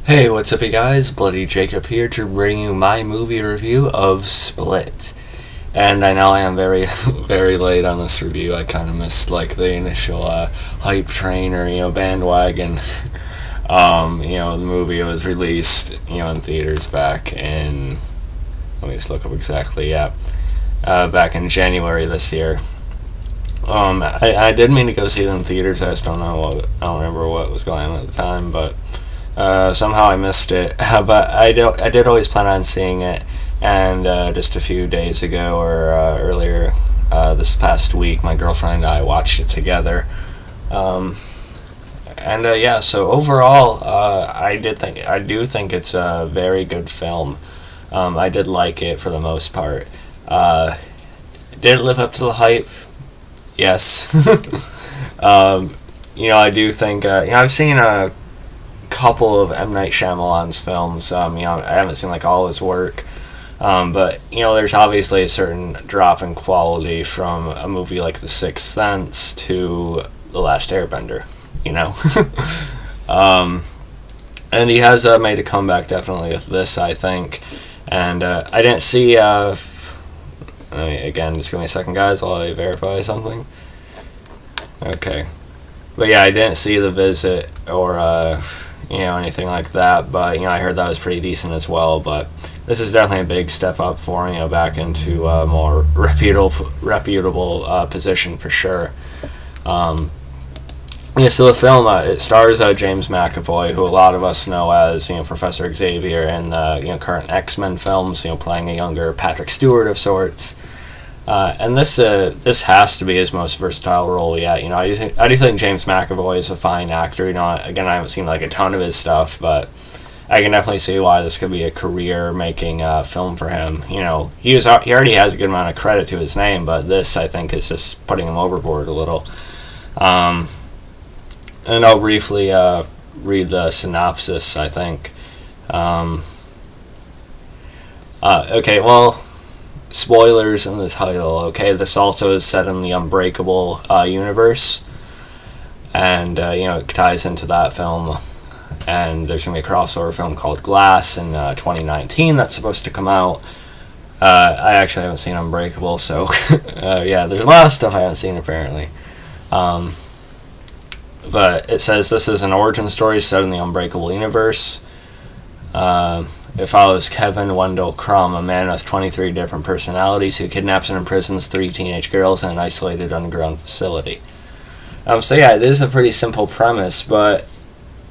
Hey, what's up, you guys? Bloody Jacob here to bring you my movie review of Split. And I know I am very, very late on this review. I kind of missed the initial hype train or bandwagon. The movie was released in theaters back in. Let me just look up exactly. Yeah, back in January this year. I did mean to go see it in theaters. I just don't know. I don't remember what was going on at the time, but. Somehow I missed it, but I did always plan on seeing it, and just a few days ago or earlier this past week, my girlfriend and I watched it together. So overall, I do think it's a very good film. I did like it for the most part. Did it live up to the hype? Yes. I do think I've seen a couple of M. Night Shyamalan's films. I haven't seen all his work, but there's obviously a certain drop in quality from a movie like The Sixth Sense to The Last Airbender. And he has made a comeback definitely with this, I think. And I didn't see. Again, just give me a second, guys, while I verify something. Okay, but yeah, I didn't see The Visit or anything like that, but I heard that was pretty decent as well. But this is definitely a big step up for me, back into a more reputable position for sure. So the film it stars James McAvoy, who a lot of us know as Professor Xavier in the current X-Men films, playing a younger Patrick Stewart of sorts. And this has to be his most versatile role yet. I do think James McAvoy is a fine actor. Again, I haven't seen a ton of his stuff, but I can definitely see why this could be a career-making film for him. He already has a good amount of credit to his name, but this, I think, is just putting him overboard a little. And I'll briefly read the synopsis, I think. Okay, well, spoilers in the title. Okay, this also is set in the Unbreakable universe, and it ties into that film. And there's gonna be a crossover film called Glass in 2019 that's supposed to come out. I actually haven't seen Unbreakable, so there's a lot of stuff I haven't seen apparently. But it says this is an origin story set in the Unbreakable universe. It follows Kevin Wendell Crumb, a man with 23 different personalities who kidnaps and imprisons 3 teenage girls in an isolated underground facility. It is a pretty simple premise, but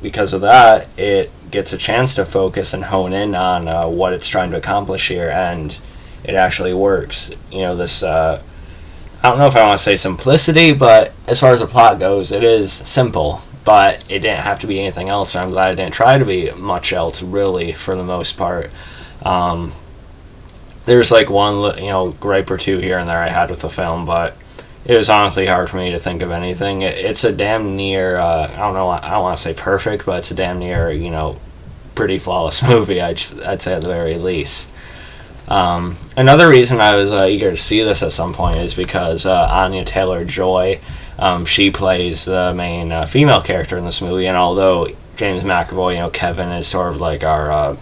because of that, it gets a chance to focus and hone in on what it's trying to accomplish here, and it actually works. I don't know if I want to say simplicity, but as far as the plot goes, it is simple. But it didn't have to be anything else, and I'm glad it didn't try to be much else, really, for the most part. There's one, gripe or two here and there I had with the film, but it was honestly hard for me to think of anything. It's a damn near, I don't want to say perfect, but it's a damn near, pretty flawless movie, I'd say at the very least. Another reason I was eager to see this at some point is because Anya Taylor-Joy, she plays the main female character in this movie, and although James McAvoy, Kevin is sort of our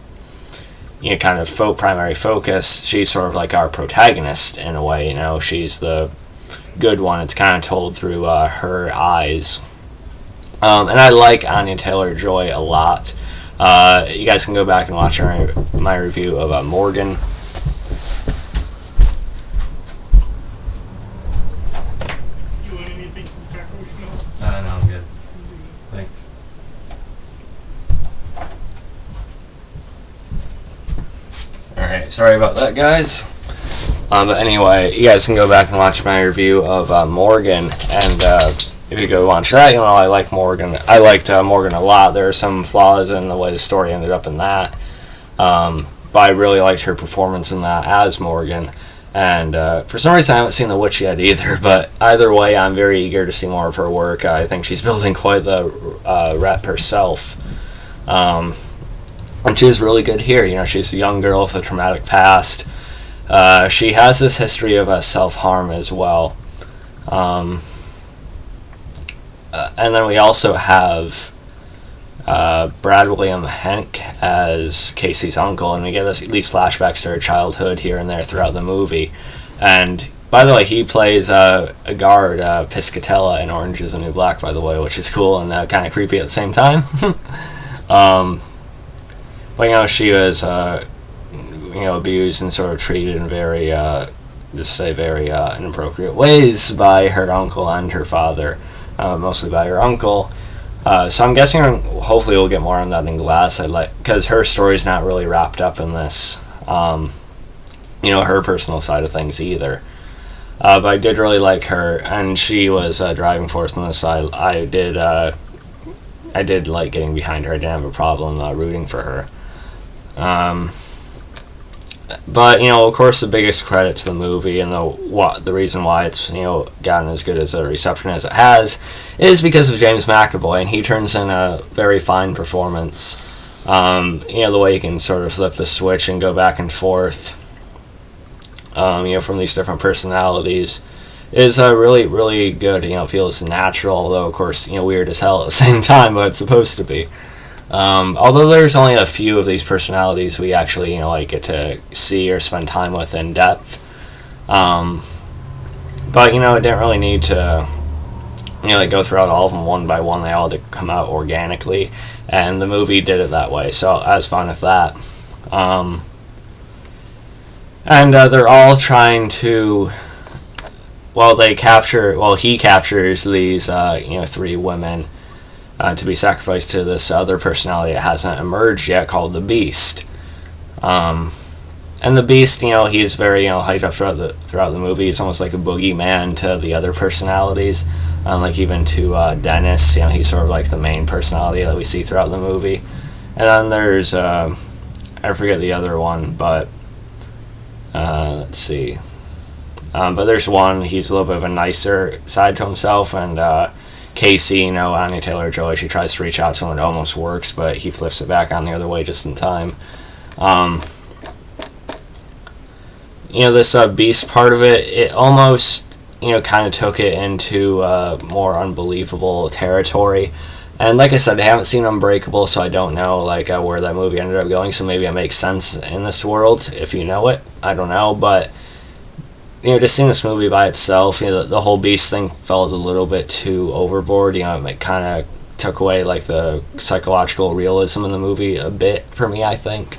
kind of primary focus, she's sort of our protagonist in a way. She's the good one. It's kind of told through her eyes, and I like Anya Taylor-Joy a lot. You guys can go back and watch my review of Morgan. No, I'm good. Thanks. Alright, sorry about that, guys. But anyway, you guys can go back and watch my review of Morgan, and if you go watch that, I like Morgan. I liked Morgan a lot. There are some flaws in the way the story ended up in that, but I really liked her performance in that as Morgan. And for some reason I haven't seen The Witch yet either, but either way I'm very eager to see more of her work. I think she's building quite the rep herself. And she's really good here. She's a young girl with a traumatic past. She has this history of self-harm as well. And then we also have Brad William Henk as Casey's uncle, and we get these flashbacks to her childhood here and there throughout the movie. And by the way, he plays a guard, Piscatella, in Orange is the New Black, by the way, which is cool and kind of creepy at the same time. But she was abused and sort of treated in very very inappropriate ways by her uncle and her father, mostly by her uncle. So I'm guessing hopefully we'll get more on that in Glass. Because her story's not really wrapped up in this, her personal side of things either. But I did really like her, and she was a driving force on this. I did like getting behind her. I didn't have a problem rooting for her. But of course, the biggest credit to the movie and the reason why it's gotten as good as a reception as it has is because of James McAvoy, and he turns in a very fine performance. The way you can sort of flip the switch and go back and forth, from these different personalities, is really, really good. It feels natural, although of course weird as hell at the same time, but it's supposed to be. Although there's only a few of these personalities we actually, get to see or spend time with in depth. But, it didn't really need to, go throughout all of them one by one. They all had to come out organically, and the movie did it that way, so I was fine with that. And they're all trying to, he captures these, three women, to be sacrificed to this other personality that hasn't emerged yet, called the Beast. And the Beast, he's very, hyped up throughout the movie. He's almost like a boogeyman to the other personalities. Like even to Dennis, he's sort of like the main personality that we see throughout the movie. And then there's, I forget the other one, but, let's see. But there's one, he's a little bit of a nicer side to himself, and, Casey, Anya Taylor-Joy, she tries to reach out to him, it almost works, but he flips it back on the other way just in time. This Beast part of it almost, kind of took it into more unbelievable territory. And like I said, I haven't seen Unbreakable, so I don't know where that movie ended up going, so maybe it makes sense in this world, if you know it. I don't know, but just seeing this movie by itself, the whole Beast thing felt a little bit too overboard. It kind of took away the psychological realism in the movie a bit for me, I think.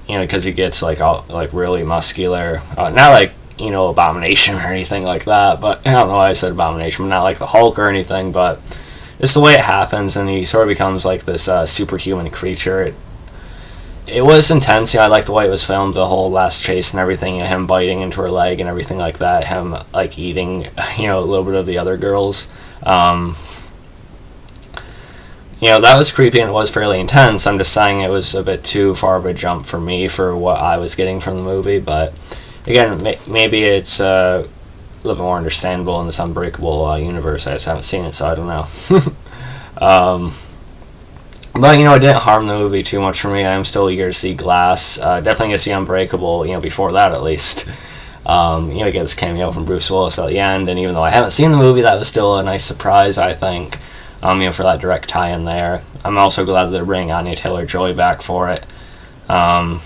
Because he gets all really muscular, not Abomination or anything like that. But I don't know why I said Abomination, not like the Hulk or anything. But it's the way it happens, and he sort of becomes this superhuman creature. It was intense. I liked the way it was filmed, the whole last chase and everything, him biting into her leg and everything like that, him eating a little bit of the other girls. That was creepy and it was fairly intense. I'm just saying it was a bit too far of a jump for me for what I was getting from the movie, but again, maybe it's a little bit more understandable in this Unbreakable universe. I just haven't seen it, so I don't know. But, it didn't harm the movie too much for me. I'm still eager to see Glass. Definitely going to see Unbreakable, before that at least. He gets a cameo from Bruce Willis at the end, and even though I haven't seen the movie, that was still a nice surprise, I think, for that direct tie-in there. I'm also glad that they're bringing Anya Taylor-Joy back for it. One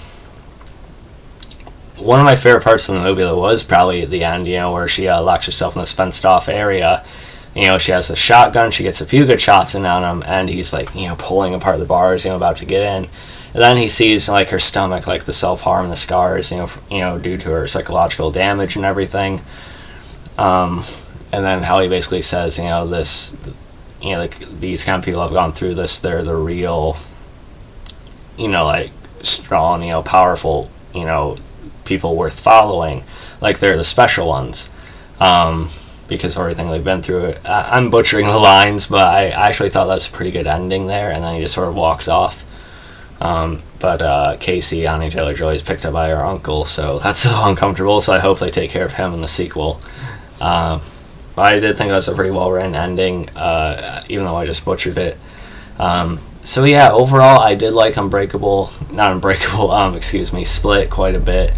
of my favorite parts of the movie, though, was probably at the end, where she locks herself in this fenced-off area. She has a shotgun, she gets a few good shots in on him, and he's pulling apart the bars, about to get in. And then he sees her stomach, the self-harm and the scars, due to her psychological damage and everything. And then how he basically says, this, these kind of people have gone through this, they're the real, strong, powerful, people worth following. They're the special ones. Because of everything they've been through. I'm butchering the lines, but I actually thought that was a pretty good ending there, and then he just sort of walks off. But Casey, Anya Taylor-Joy, is picked up by her uncle, so that's a little uncomfortable, so I hope they take care of him in the sequel. But I did think that was a pretty well-written ending, even though I just butchered it. So yeah, overall, I did like Split quite a bit.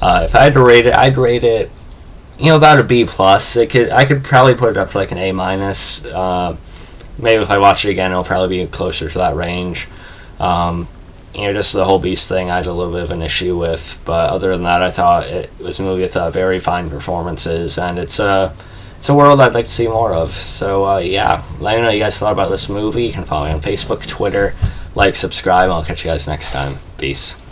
If I had to rate it, I'd rate it about a B+. I could probably put it up to an A-. maybe if I watch it again, it'll probably be closer to that range. Just the whole Beast thing I had a little bit of an issue with, but other than that, I thought it was a movie with very fine performances, and it's a world I'd like to see more of. So let me know what you guys thought about this movie. You can follow me on Facebook, Twitter, subscribe, and I'll catch you guys next time. Peace.